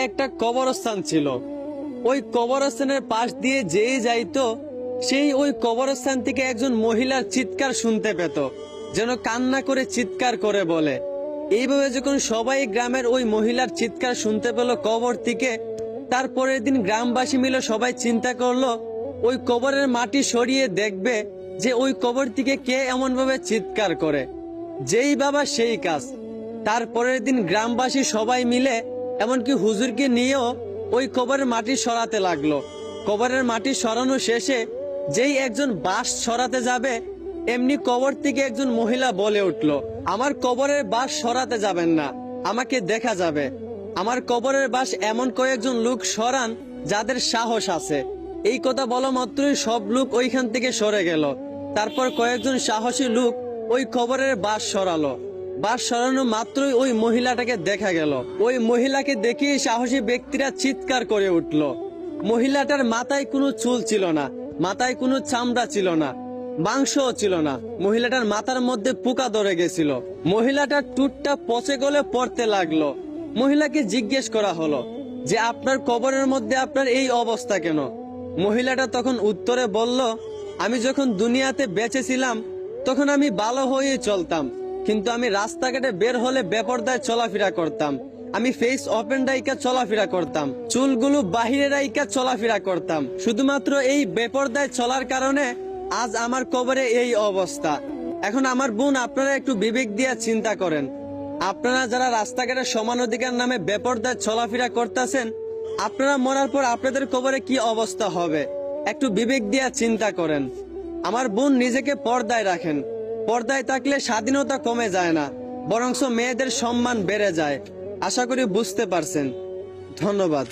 একটা কবরস্থান ছিল। ওই কবরস্থানের পাশ দিয়ে যেই যাইতো সেই ওই কবরস্থান থেকে একজন মহিলার চিৎকার শুনতে পেত, যেন কান্না করে চিৎকার করে বলে। এইভাবে যখন সবাই গ্রামের ওই মহিলার চিৎকার শুনতে পেল কবর থেকে, তারপরের দিন গ্রামবাসী মিলে সবাই চিন্তা করলো ওই কবরের মাটি সরিয়ে দেখবে যে ওই কবর থেকে কে এমন ভাবে চিৎকার করে। যেই বাবা সেই কাজ। তারপরের দিন গ্রামবাসী সবাই মিলে এমনকি হুজুরকে নিয়েও ওই কবরের মাটি সরাতে লাগলো। কবরের মাটি সরানো শেষে যেই একজন বাঁশ সরাতে যাবে, এমনি কবর থেকে একজন মহিলা বলে উঠলো, আমার কবরের বাঁশ সরাতে যাবেন না, আমাকে দেখা যাবে। আমার কবরের বাঁশ এমন কয়েকজন লোক সরান যাদের সাহস আছে। এই কথা বলা মাত্রই সব লোক ওইখান থেকে সরে গেল। তারপর কয়েকজন সাহসী লোক ওই কবরের বাঁশ সরালো। বাঁশ সরানো মাত্রই ওই মহিলাটাকে দেখা গেল। ওই মহিলাকে দেখে সাহসী ব্যক্তিরা চিৎকার করে উঠল। মহিলাটার মাথায় কোনো চুল ছিল না, মাথায় কোনো চামড়া ছিল না, মাংসও ছিল না। মহিলাটার মাথার মধ্যে পোকা ধরে গেছিল। মহিলাটার টুটটা পচে গলে পড়তে লাগলো। মহিলাকে জিজ্ঞেস করা হলো যে আপনার কবরের মধ্যে আপনার এই অবস্থা কেন? মহিলাটা তখন উত্তরে বলল, আমি যখন দুনিয়াতে বেঁচে ছিলাম তখন আমি ভালো হয়ে চলতাম, কিন্তু আমি রাস্তাঘাটে বের হলে বেপরদায় চলাফেরা করতাম। আমি ফেস ওপেন রাইকা চলাফেরা করতাম, চুলগুলো বাহিরে রাইকা চলাফেরা করতাম। শুধুমাত্র এই বেপরদায় চলার কারণে আজ আমার কবরে এই অবস্থা। এখন আমার বোন, আপনারা একটু বিবেক দিয়ে চিন্তা করেন, আপনারা যারা রাস্তাঘাটে সমান অধিকার নামে বেপরদায় চলাফেরা করতেছেন, আপনারা মরার পর আপনাদের কবরে কি অবস্থা হবে? একটু বিবেক দিয়ে চিন্তা করেন। আমার বোন, নিজেকে পর্দায় রাখেন। পর্দায় থাকলে স্বাধীনতা কমে যায় না, বরঞ্চ মেয়েদের সম্মান বেড়ে যায়। আশা করি বুঝতে পারছেন। ধন্যবাদ।